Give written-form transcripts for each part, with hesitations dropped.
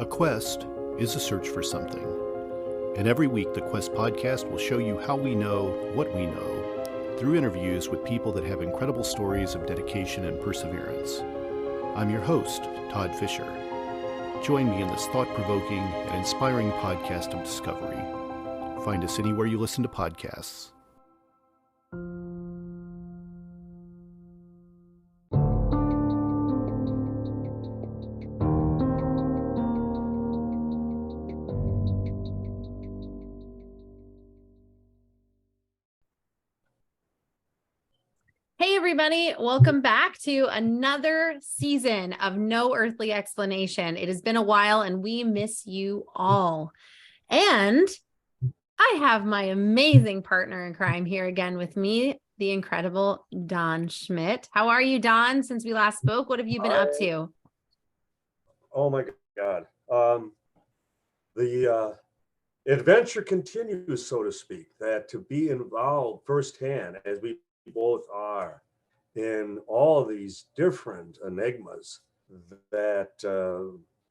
A quest is a search for something. And every week, the Quest podcast will show you how we know what we know through interviews with people that have incredible stories of dedication and perseverance. I'm your host, Todd Fisher. Join me in this thought-provoking and inspiring podcast of discovery. Find us anywhere you listen to podcasts. Hey everybody, welcome back to another season of No Earthly Explanation. It has been a while and we miss you all. And I have my amazing partner in crime here again with me, the incredible Don Schmidt. How are you, Don? Since we last spoke, what have you been up to? Oh my God. The adventure continues, so to speak, that to be involved firsthand, as we both are, in all of these different enigmas that,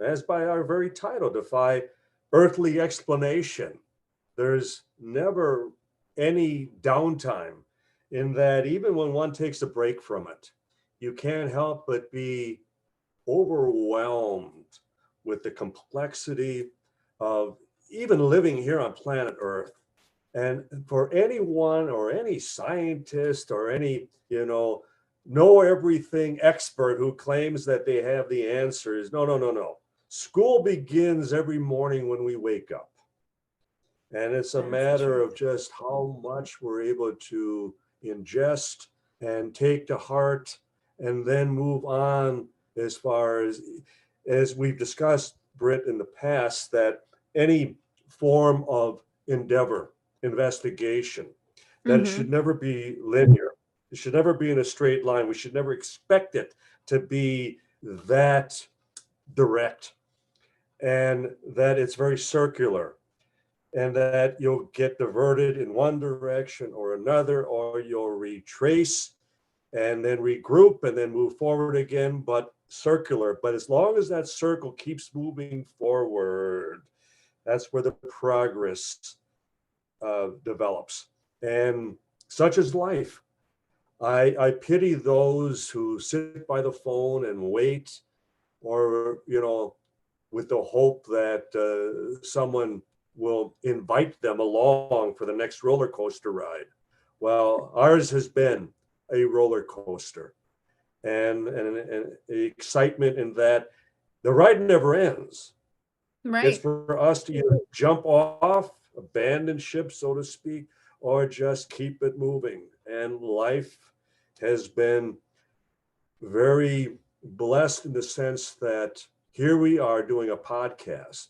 as by our very title, defy earthly explanation. There's never any downtime in that. Even when one takes a break from it, you can't help but be overwhelmed with the complexity of even living here on planet Earth. And for anyone or any scientist or any, know everything expert who claims that they have the answers, no. School begins every morning when we wake up. And it's a matter of just how much we're able to ingest and take to heart and then move on, as far as we've discussed, Brit, in the past, that any form of endeavor, investigation, that it should never be linear. It should never be in a straight line. We should never expect it to be that direct, and that it's very circular, and that you'll get diverted in one direction or another, or you'll retrace and then regroup and then move forward again, but circular. But as long as that circle keeps moving forward, that's where the progress develops. And such is life. I pity those who sit by the phone and wait, or, with the hope that someone will invite them along for the next roller coaster ride. Well, ours has been a roller coaster, and the excitement in that the ride never ends. Right. It's for us to either jump off, abandon ship, so to speak, or just keep it moving. And life has been very blessed in the sense that here we are doing a podcast,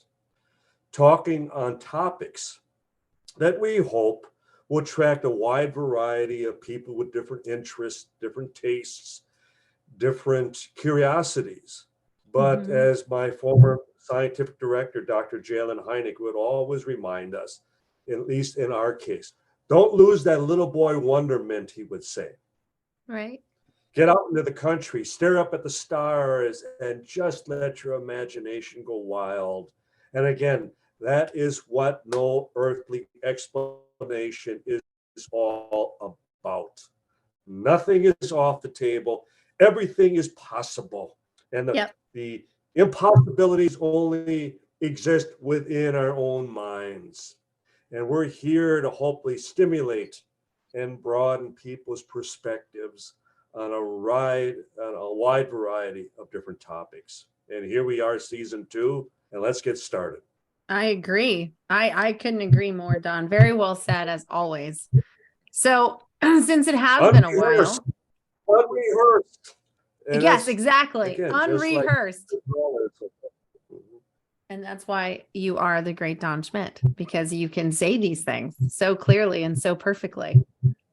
talking on topics that we hope will attract a wide variety of people with different interests, different tastes, different curiosities. But as my former scientific director, Dr. Jalen Heineck, would always remind us, at least in our case, don't lose that little boy wonderment, he would say. Right. Get out into the country, stare up at the stars, and just let your imagination go wild. And again, that is what no earthly explanation is all about. Nothing is off the table. Everything is possible. And the impossibilities only exist within our own minds. And we're here to hopefully stimulate and broaden people's perspectives on a wide variety of different topics. And here we are, season 2, and let's get started. I agree. I couldn't agree more, Don. Very well said, as always. So since it has been a while. Unrehearsed. Yes, exactly. Again, unrehearsed. And that's why you are the great Don Schmidt, because you can say these things so clearly and so perfectly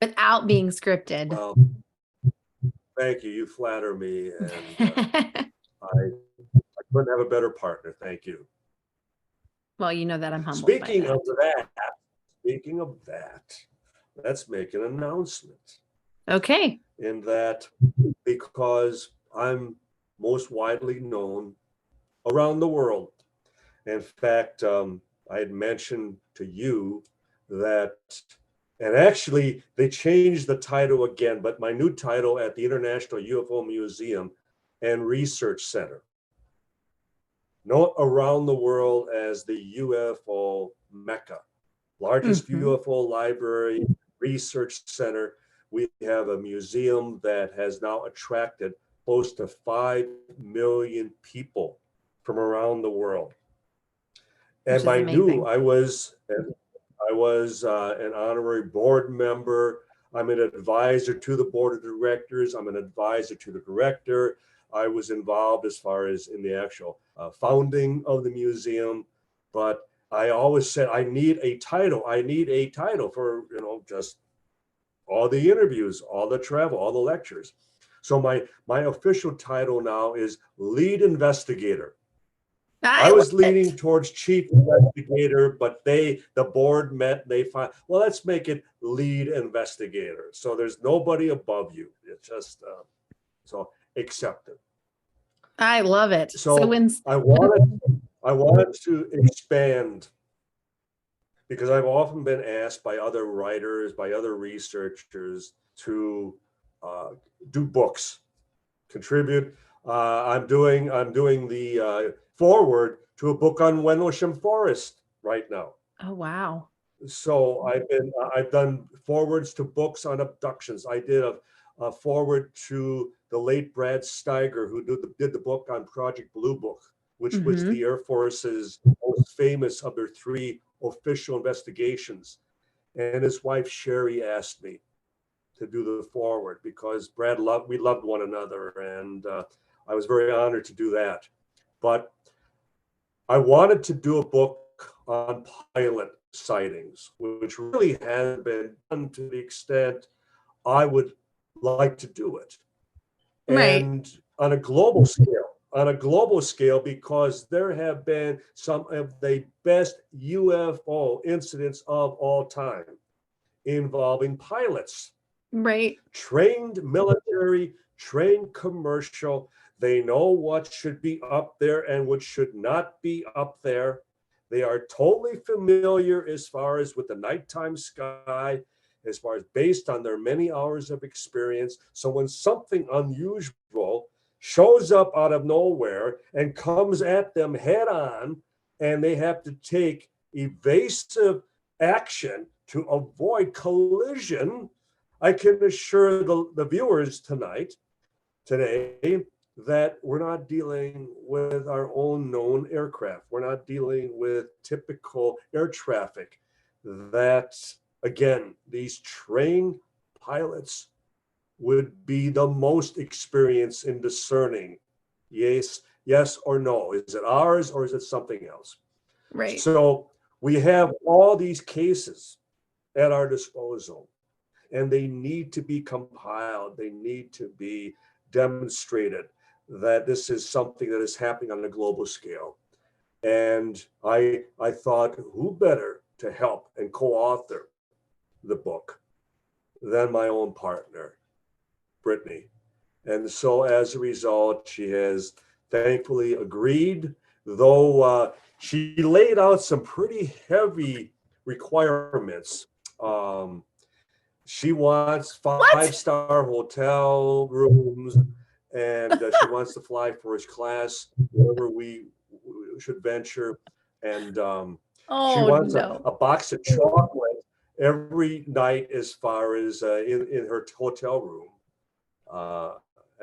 without being scripted. Well, thank you. You flatter me. And I couldn't have a better partner. Thank you. Well, you know that I'm humbled. Speaking of that, let's make an announcement. Okay. In that, because I'm most widely known around the world In fact, I had mentioned to you that, and actually they changed the title again, but my new title at the International UFO Museum and Research Center, known around the world as the UFO Mecca, largest UFO library, research center. We have a museum that has now attracted close to 5 million people from around the world. And I knew I was an honorary board member. I'm an advisor to the board of directors. I'm an advisor to the director. I was involved as far as in the actual founding of the museum, but I always said, I need a title. I need a title for, just all the interviews, all the travel, all the lectures. So my official title now is lead investigator. I was leaning towards chief investigator, but the board met, they find, well, let's make it lead investigator. So there's nobody above you. It's just, so accept it. I love it. So I wanted to expand, because I've often been asked by other writers, by other researchers to do books, contribute. I'm doing the forward to a book on Wendlesham Forest right now. Oh, wow. So I've done forwards to books on abductions. I did a forward to the late Brad Steiger, who did the book on Project Blue Book, which was the Air Force's most famous of their 3 official investigations. And his wife Sherry asked me to do the forward because we loved one another, and I was very honored to do that. But I wanted to do a book on pilot sightings, which really hasn't been done to the extent I would like to do it. Right. And on a global scale, because there have been some of the best UFO incidents of all time involving pilots. Right. Trained military, trained commercial. They know what should be up there and what should not be up there. They are totally familiar as far as with the nighttime sky, as far as based on their many hours of experience. So when something unusual shows up out of nowhere and comes at them head on, and they have to take evasive action to avoid collision, I can assure the viewers today that we're not dealing with our own known aircraft. We're not dealing with typical air traffic. That, again, these trained pilots would be the most experienced in discerning yes or no. Is it ours or is it something else? Right. So we have all these cases at our disposal, and they need to be compiled. They need to be demonstrated that this is something that is happening on a global scale. And I thought, who better to help and co-author the book than my own partner, Brittany. And so as a result, she has thankfully agreed, though she laid out some pretty heavy requirements. She wants 5-star hotel rooms, and she wants to fly first class wherever we should venture. And she wants a box of chocolate every night as far as in her hotel room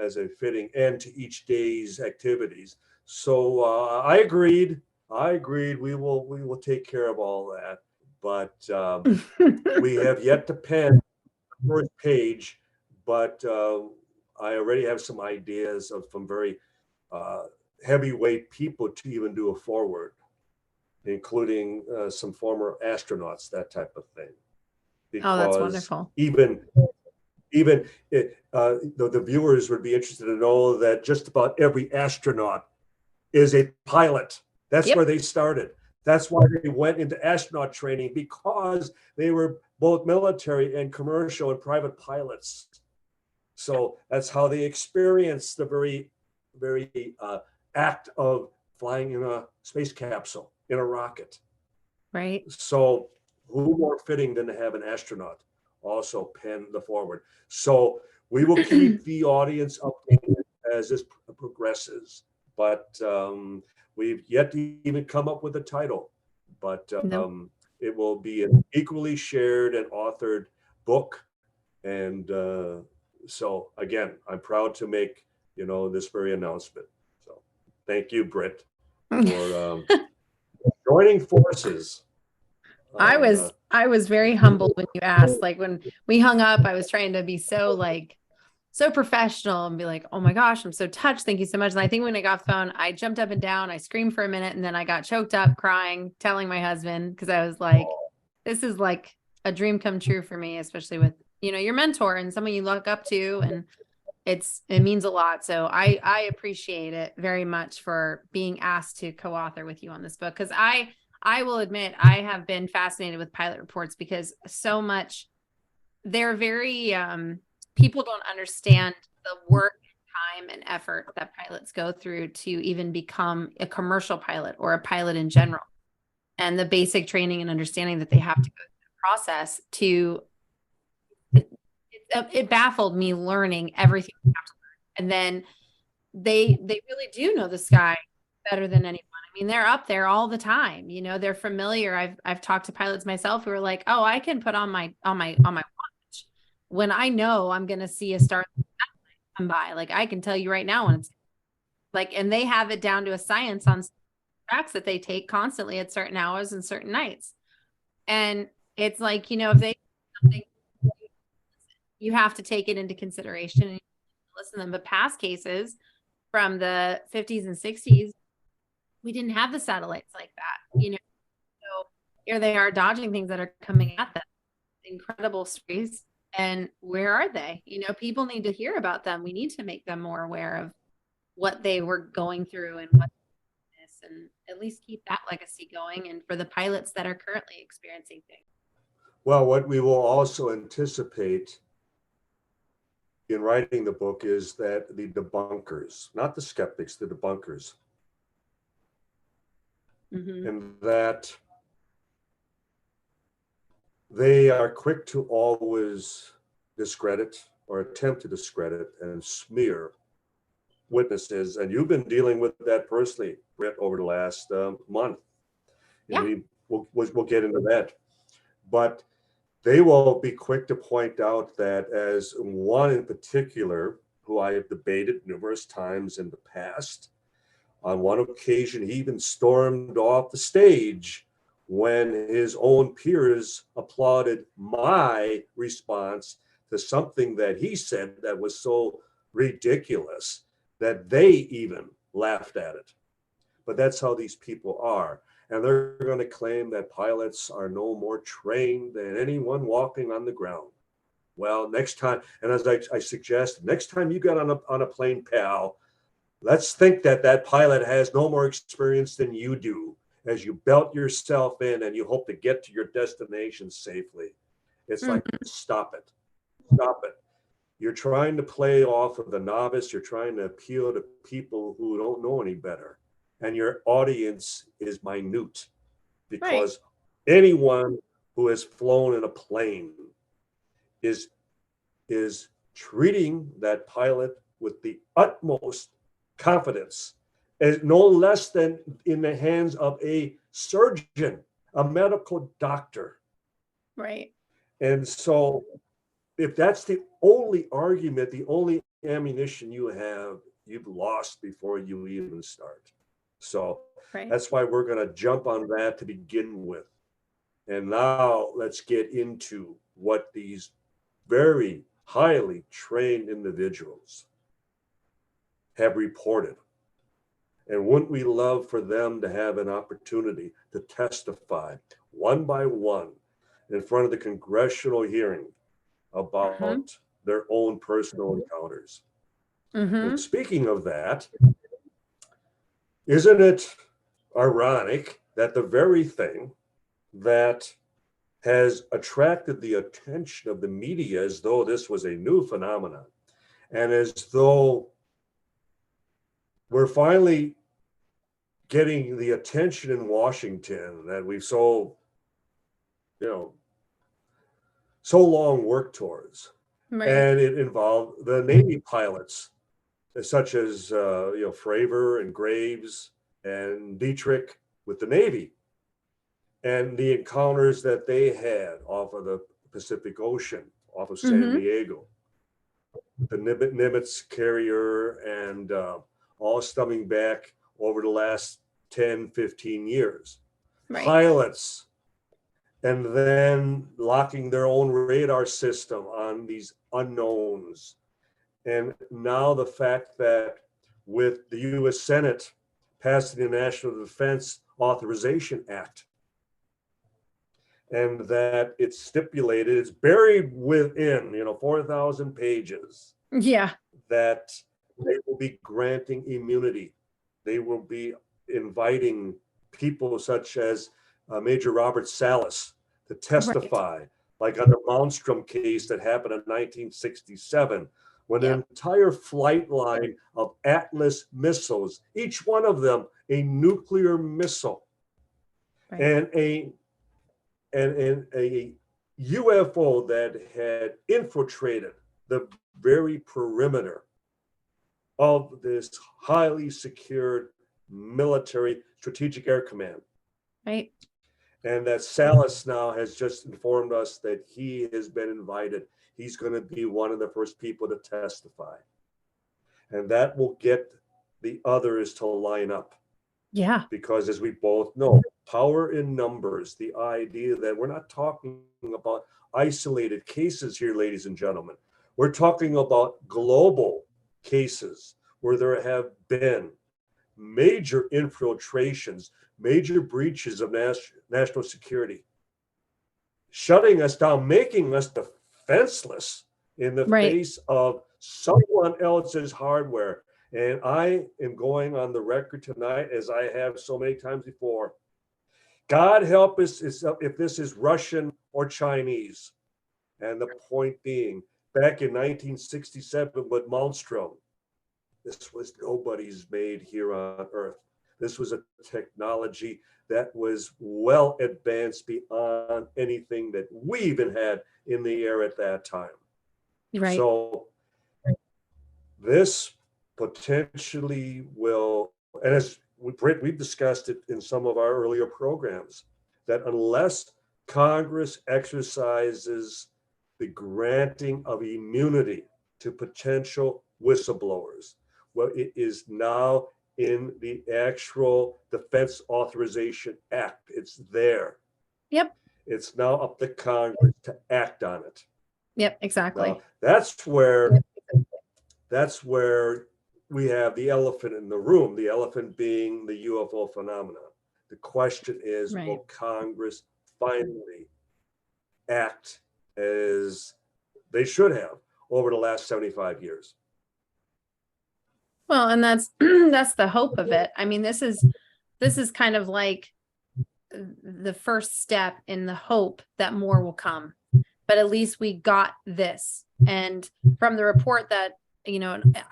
as a fitting end to each day's activities. So I agreed. We will take care of all that. But we have yet to pen the first page, but I already have some ideas of some very heavyweight people to even do a forward, including some former astronauts, that type of thing. Because that's wonderful. Even the viewers would be interested to know that just about every astronaut is a pilot. That's where they started. That's why they went into astronaut training, because they were both military and commercial and private pilots. So that's how they experienced the very act of flying in a space capsule. in a rocket. Right. So who more fitting than to have an astronaut also pen the forward? So we will keep the audience updated as this progresses, but we've yet to even come up with a title. But No. it will be an equally shared and authored book. And so again, I'm proud to make, this very announcement. So thank you, Brit, for joining forces. I was very humbled when you asked. Like when we hung up, I was trying to be so professional and be like, oh my gosh, I'm so touched. Thank you so much. And I think when I got the phone, I jumped up and down, I screamed for a minute, and then I got choked up crying, telling my husband, because I was like, this is like a dream come true for me, especially with, your mentor and someone you look up to. And it means a lot. So I appreciate it very much for being asked to co-author with you on this book. Cause I will admit, I have been fascinated with pilot reports because so much they're very, people don't understand the work, time, and effort that pilots go through to even become a commercial pilot or a pilot in general. And the basic training and understanding that they have to go through the process to, it baffled me learning everything you have to learn. And then they really do know the sky better than anyone. I mean, they're up there all the time. They're familiar. I've talked to pilots myself who are like, "Oh, I can put on my watch when I know I'm going to see a star come by. Like I can tell you right now when it's like," and they have it down to a science on tracks that they take constantly at certain hours and certain nights. And it's like, if they something, you have to take it into consideration and listen to them. But past cases from the 50s and 60s, we didn't have the satellites like that, so here they are dodging things that are coming at them. Incredible stories. And where are they? People need to hear about them. We need to make them more aware of what they were going through and what this, and at least keep that legacy going. And for the pilots that are currently experiencing things. Well, what we will also anticipate in writing the book is that the debunkers, not the skeptics, the debunkers, and that they are quick to always discredit or attempt to discredit and smear witnesses. And you've been dealing with that personally, Brit, over the last month. And we'll get into that. But they will be quick to point out that, as one in particular, who I have debated numerous times in the past, on one occasion, he even stormed off the stage when his own peers applauded my response to something that he said that was so ridiculous that they even laughed at it. But that's how these people are. And they're going to claim that pilots are no more trained than anyone walking on the ground. Well, next time, and as I suggest, next time you get on a plane, pal, let's think that pilot has no more experience than you do as you belt yourself in and you hope to get to your destination safely. It's like, stop it. Stop it. You're trying to play off of the novice. You're trying to appeal to people who don't know any better. And your audience is minute, because anyone who has flown in a plane is treating that pilot with the utmost confidence, as no less than in the hands of a surgeon, a medical doctor. Right. And so if that's the only argument, the only ammunition you have, you've lost before you even start. So that's why we're going to jump on that to begin with. And now let's get into what these very highly trained individuals have reported. And wouldn't we love for them to have an opportunity to testify one by one in front of the congressional hearing about their own personal encounters? And speaking of that, isn't it ironic that the very thing that has attracted the attention of the media as though this was a new phenomenon, and as though we're finally getting the attention in Washington that we've so long worked towards. Right. And it involved the Navy pilots, such as Fravor and Graves and Dietrich with the Navy, and the encounters that they had off of the Pacific Ocean, off of San Diego, the Nimitz carrier, and all stemming back over the last 10, 15 years. Right. Pilots, and then locking their own radar system on these unknowns. And now the fact that with the U.S. Senate passing the National Defense Authorization Act, and that it's stipulated, it's buried within, 4,000 pages. Yeah. That they will be granting immunity. They will be inviting people such as Major Robert Salas to testify, like on the Malmstrom case that happened in 1967, when an entire flight line of Atlas missiles, each one of them a nuclear missile, and a UFO that had infiltrated the very perimeter of this highly secured military strategic air command. Right. And that Salas now has just informed us that he has been invited. He's going to be one of the first people to testify. And that will get the others to line up. Yeah. Because as we both know, power in numbers, the idea that we're not talking about isolated cases here, ladies and gentlemen. We're talking about global cases where there have been major infiltrations, major breaches of national security, shutting us down, making us defenseless in the face of someone else's hardware. And I am going on the record tonight, as I have so many times before. God help us if this is Russian or Chinese. And the point being, back in 1967 with Malmstrom, this was nobody's made here on Earth. This was a technology that was well advanced beyond anything that we even had in the air at that time. Right. So this potentially will, and as Brit, we've discussed it in some of our earlier programs, that unless Congress exercises the granting of immunity to potential whistleblowers, well, it is now in the actual Defense Authorization Act. It's there. Yep. It's now up to Congress to act on it. Yep, exactly. Now, that's where we have the elephant in the room, the elephant being the UFO phenomenon. The question is, will Congress finally act as they should have over the last 75 years? Well, and that's the hope of it. I mean, this is kind of like the first step in the hope that more will come. But at least we got this. And from the report that,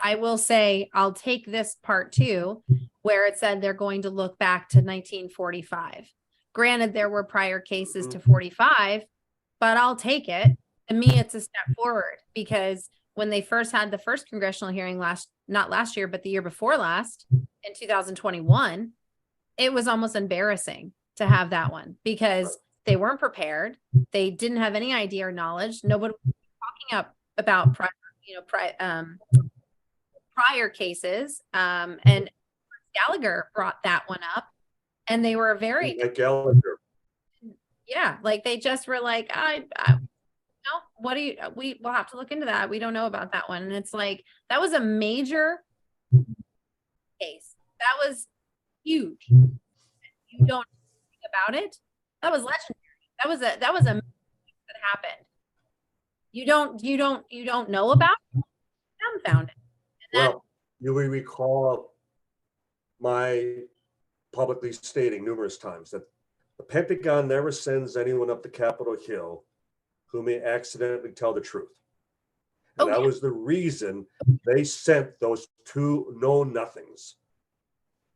I will say, I'll take this part too, where it said they're going to look back to 1945. Granted, there were prior cases to 45, but I'll take it. To me, it's a step forward, because when they first had the first congressional hearing not last year, but the year before last, in 2021, it was almost embarrassing to have that one, because they weren't prepared. They didn't have any idea or knowledge. Nobody was talking about prior cases. And Gallagher brought that one up, and they were very Gallagher. Yeah, like they just were like, we'll have to look into that. We don't know about that one. And it's like, that was a major case. That was huge. You don't think about it. That was legendary. That was a that happened. You don't know about it. Dumbfounded. Well, you will recall my publicly stating numerous times that the Pentagon never sends anyone up to Capitol Hill who may accidentally tell the truth. And that was the reason they sent those two know-nothings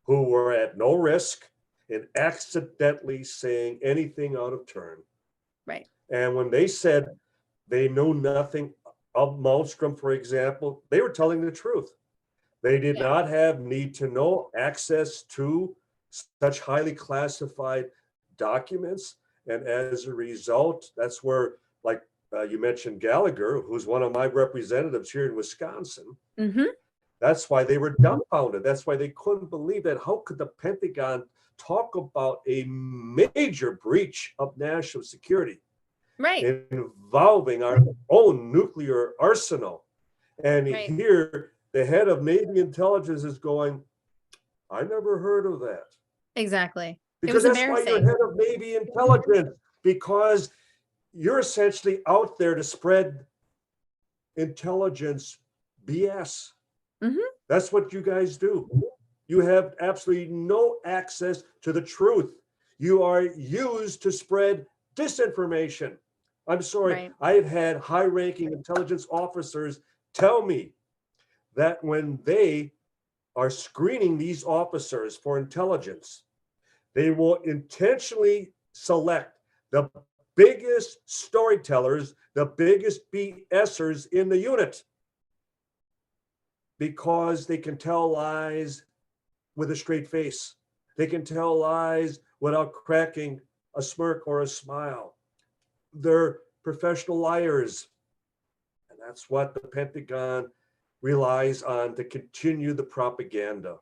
who were at no risk in accidentally saying anything out of turn. Right. And when they said they knew nothing of Malmstrom, for example, they were telling the truth. They did not have need to know access to such highly classified documents. And as a result, that's where, like you mentioned Gallagher, who's one of my representatives here in Wisconsin. Mm-hmm. That's why they were dumbfounded. That's why they couldn't believe that. How could the Pentagon talk about a major breach of national security, right, involving our own nuclear arsenal? And right. here, the head of Navy intelligence is going, I never heard of that. Exactly. Because that's why you're head of Navy intelligence, because you're essentially out there to spread intelligence BS. Mm-hmm. That's what you guys do. You have absolutely no access to the truth. You are used to spread disinformation. I'm sorry, Right. I've had high-ranking intelligence officers tell me that when they are screening these officers for intelligence, they will intentionally select the biggest storytellers, the biggest BSers in the unit, because they can tell lies with a straight face. They can tell lies without cracking a smirk or a smile. They're professional liars. And that's what the Pentagon relies on to continue the propaganda.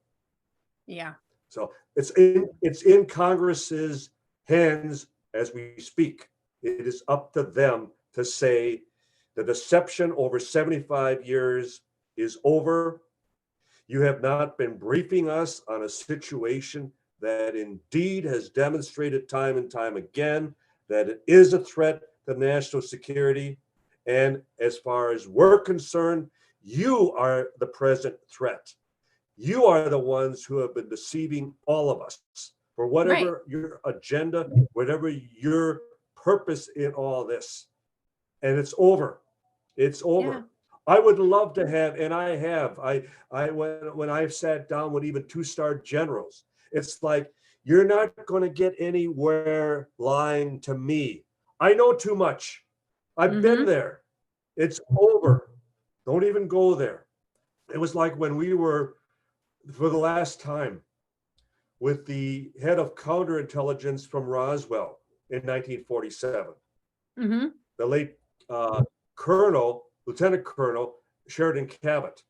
Yeah. So it's in Congress's hands as we speak. It is up to them to say the deception over 75 years is over. You have not been briefing us on a situation that indeed has demonstrated time and time again that it is a threat to national security. And as far as we're concerned, you are the present threat. You are the ones who have been deceiving all of us for whatever your agenda, whatever your purpose in all this. And it's over. It's over. Yeah. I would love to have, and I have, when I've sat down with even two-star generals, it's like, you're not going to get anywhere lying to me. I know too much. I've been there. It's over. Don't even go there. It was like when we were, for the last time, with the head of counterintelligence from Roswell in 1947, the late Lieutenant Colonel Sheridan Cabot.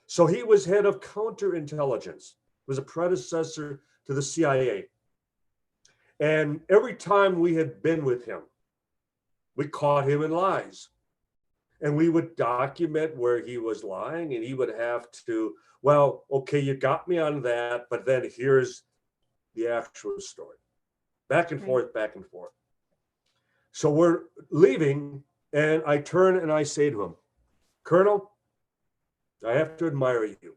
So he was head of counterintelligence, was a predecessor to the CIA. And every time we had been with him, we caught him in lies. And we would document where he was lying, and he would have to, well, okay, you got me on that, but then here's the actual story. Back and forth, back and forth. So we're leaving, and I turn and I say to him, Colonel, I have to admire you.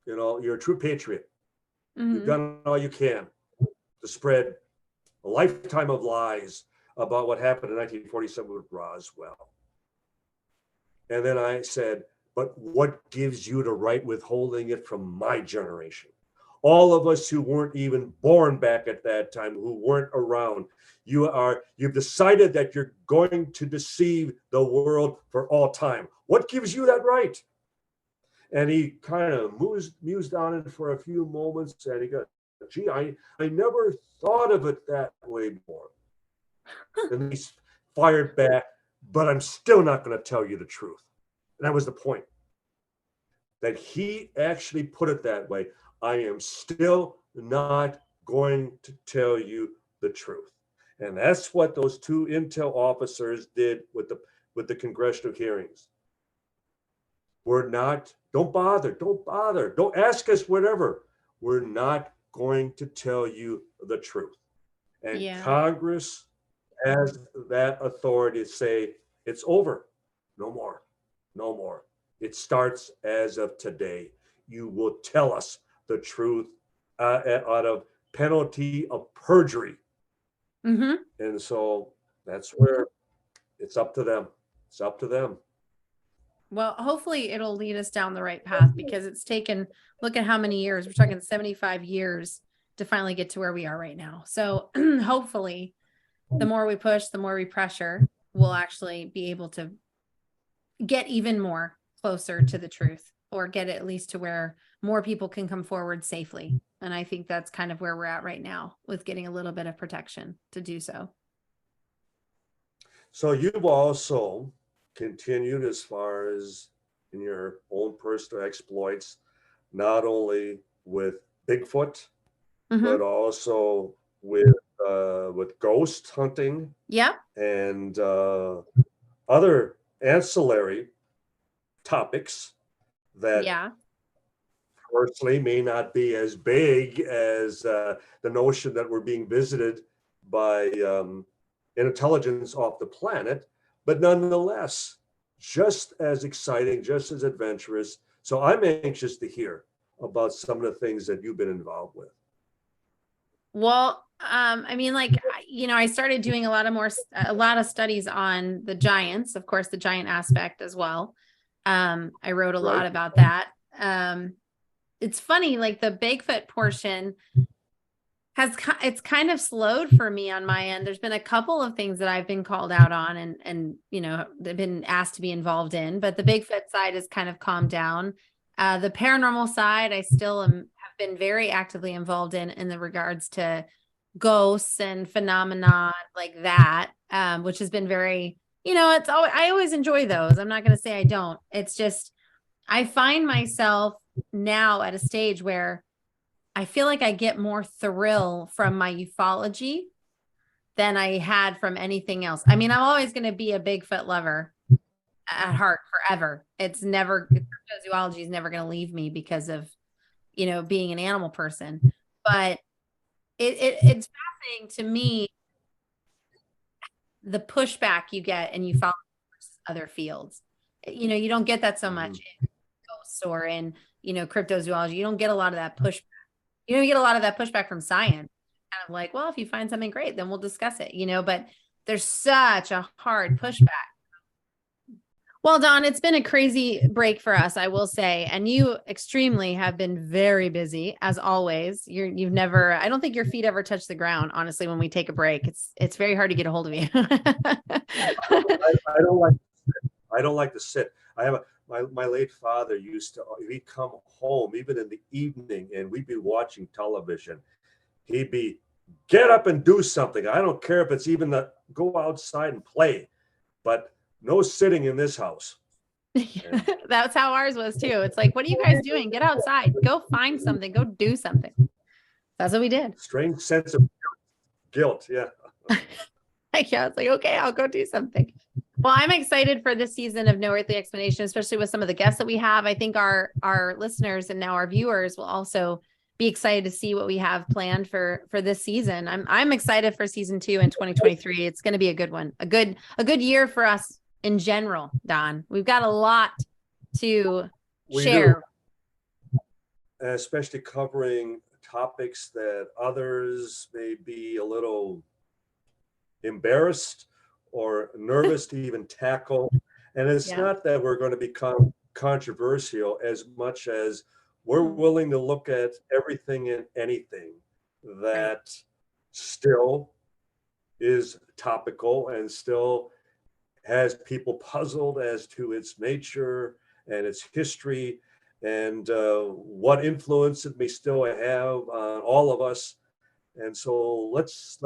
You know, you're a true patriot. You've done all you can to spread a lifetime of lies about what happened in 1947 with Roswell. And then I said, but what gives you the right withholding it from my generation? All of us who weren't even born back at that time, who weren't around, you've decided that you're going to deceive the world for all time. What gives you that right? And he kind of mused on it for a few moments, and he goes, gee, I never thought of it that way before. And he fired back, but I'm still not going to tell you the truth. And that was the point. That he actually put it that way. I am still not going to tell you the truth. And that's what those two intel officers did with the congressional hearings. We're not, don't bother, don't ask us whatever. We're not going to tell you the truth. And Congress has that authority to say, it's over, no more, no more. It starts as of today. You will tell us the truth out of penalty of perjury. And so that's where it's up to them. It's up to them. Well, hopefully it'll lead us down the right path, because it's taken, look at how many years, we're talking 75 years to finally get to where we are right now. So hopefully the more we push, the more we pressure, we'll actually be able to get even more closer to the truth, or get it at least to where more people can come forward safely. And I think that's kind of where we're at right now, with getting a little bit of protection to do so. So you've also continued as far as in your own personal exploits, not only with Bigfoot, but also with ghost hunting. Yeah. And other ancillary topics that personally may not be as big as the notion that we're being visited by an intelligence off the planet, but nonetheless, just as exciting, just as adventurous. So I'm anxious to hear about some of the things that you've been involved with. Well, I mean, like, I started doing a lot of studies on the giants, of course, the giant aspect as well. I wrote a lot about that. It's funny, like the Bigfoot portion it's kind of slowed for me on my end. There's been a couple of things that I've been called out on and they've been asked to be involved in, but the Bigfoot side has kind of calmed down. The paranormal side, I still have been very actively involved in the regards to ghosts and phenomena like that, which has been very, I always enjoy those. I'm not going to say I don't. It's just, I find myself now at a stage where I feel like I get more thrill from my ufology than I had from anything else. I mean, I'm always going to be a Bigfoot lover at heart forever. Cryptozoology is never going to leave me because of, being an animal person. But it's fascinating to me, the pushback you get in ufology versus other fields. You don't get that so much in ghosts or in, cryptozoology. You don't get a lot of that pushback. You don't get a lot of that pushback from science. Kind of like, well, if you find something great, then we'll discuss it, but there's such a hard pushback. Well, Don, it's been a crazy break for us, I will say. And you extremely have been very busy as always. You've never, I don't think your feet ever touch the ground, honestly, when we take a break. It's very hard to get a hold of you. I don't like to sit. I have my late father he'd come home even in the evening and we'd be watching television. He'd be, get up and do something. I don't care if it's even go outside and play, but no sitting in this house. That's how ours was too. It's like, what are you guys doing? Get outside, go find something, go do something. That's what we did. Strange sense of guilt. Yeah. Yeah. It's like, okay, I'll go do something. Well, I'm excited for this season of No Earthly Explanation, especially with some of the guests that we have. I think our listeners and now our viewers will also be excited to see what we have planned for this season. I'm excited for season 2 in 2023. It's going to be a good one, a good year for us in general, Don. We've got a lot to share. Especially covering topics that others may be a little embarrassed or nervous to even tackle. And it's not that we're going to become controversial as much as we're willing to look at everything and anything that still is topical and still has people puzzled as to its nature and its history and what influence it may still have on all of us. And so let's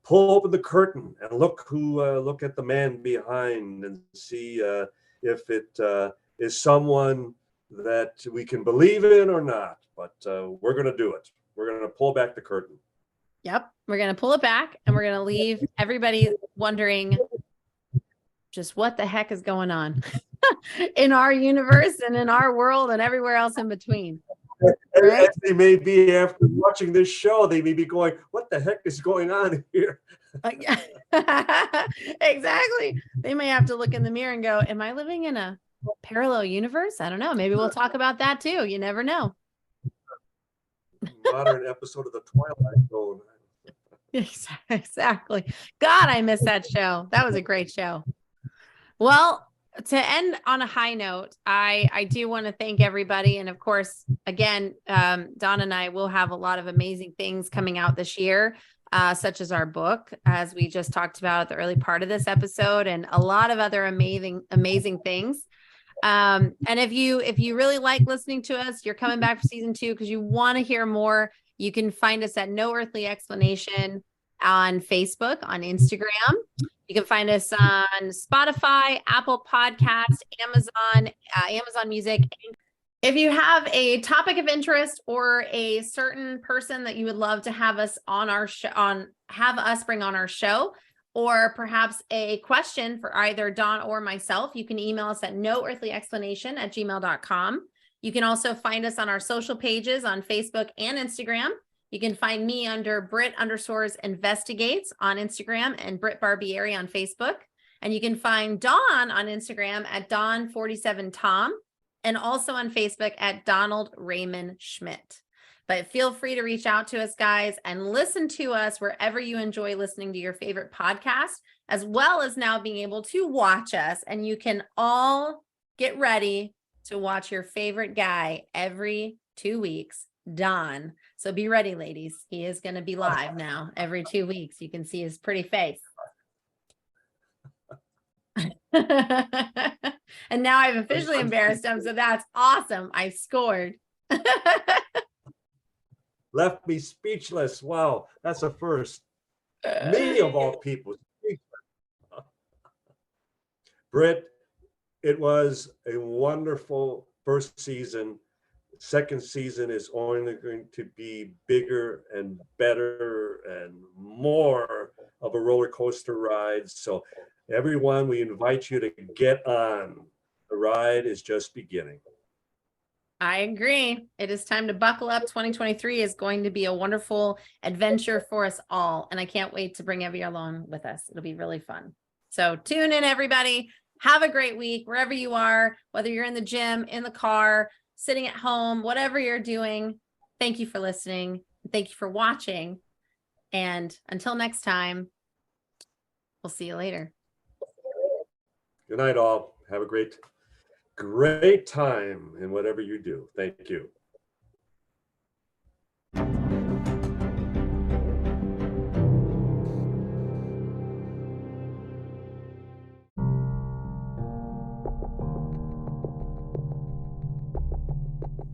pull open the curtain and look at the man behind and see if it is someone that we can believe in or not. But we're going to do it. We're going to pull back the curtain. Yep. We're going to pull it back and we're going to leave everybody wondering just what the heck is going on in our universe and in our world and everywhere else in between. Right? They may be, after watching this show, they may be going, what the heck is going on here? Exactly. They may have to look in the mirror and go, am I living in a parallel universe? I don't know. Maybe we'll talk about that too. You never know. Modern episode of the Twilight Zone. Exactly. God, I miss that show. That was a great show. Well, to end on a high note, I do want to thank everybody. And of course, again, Don and I will have a lot of amazing things coming out this year, such as our book, as we just talked about at the early part of this episode, and a lot of other amazing things. And if you really like listening to us, you're coming back for season 2 because you want to hear more, you can find us at No Earthly Explanation on Facebook, on Instagram. You can find us on Spotify, Apple Podcasts, Amazon Music. If you have a topic of interest or a certain person that you would love to have us on our show, bring on our show, or perhaps a question for either Don or myself, you can email us at noearthlyexplanation@gmail.com. You can also find us on our social pages on Facebook and Instagram. You can find me under Brit_investigates on Instagram and Brit Barbieri on Facebook. And you can find Don on Instagram at Don47Tom and also on Facebook at Donald Raymond Schmidt. But feel free to reach out to us, guys, and listen to us wherever you enjoy listening to your favorite podcast, as well as now being able to watch us. And you can all get ready to watch your favorite guy every 2 weeks, Don. So be ready, ladies. He is going to be live now every 2 weeks. You can see his pretty face. And now I've officially embarrassed him. So that's awesome. I scored. Left me speechless. Wow, that's a first. Me of all people. Brit, it was a wonderful first season. Second season is only going to be bigger and better and more of a roller coaster ride. So everyone, we invite you to get on. The ride is just beginning. I agree. It is time to buckle up. 2023 is going to be a wonderful adventure for us all. And I can't wait to bring everyone along with us. It'll be really fun. So tune in, everybody. Have a great week wherever you are, whether you're in the gym, in the car, sitting at home, whatever you're doing. Thank you for listening. Thank you for watching. And until next time, we'll see you later. Good night, all. Have a great time in whatever you do. Thank you.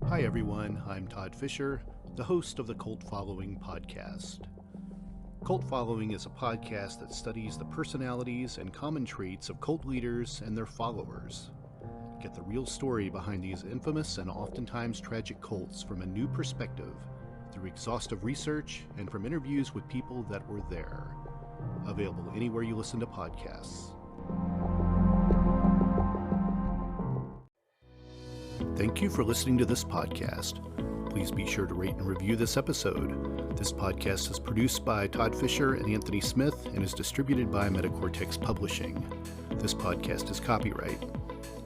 Hi, everyone. I'm Todd Fisher, the host of the Cult Following podcast. Cult Following is a podcast that studies the personalities and common traits of cult leaders and their followers. Get the real story behind these infamous and oftentimes tragic cults from a new perspective through exhaustive research and from interviews with people that were there. Available anywhere you listen to podcasts. Thank you for listening to this podcast. Please be sure to rate and review this episode. This podcast is produced by Todd Fisher and Anthony Smith and is distributed by Metacortex Publishing. This podcast is copyright.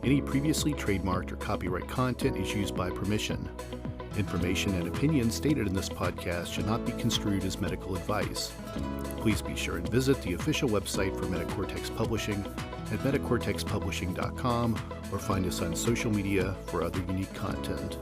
Any previously trademarked or copyright content is used by permission. Information and opinions stated in this podcast should not be construed as medical advice. Please be sure and visit the official website for Metacortex Publishing at metacortexpublishing.com or find us on social media for other unique content.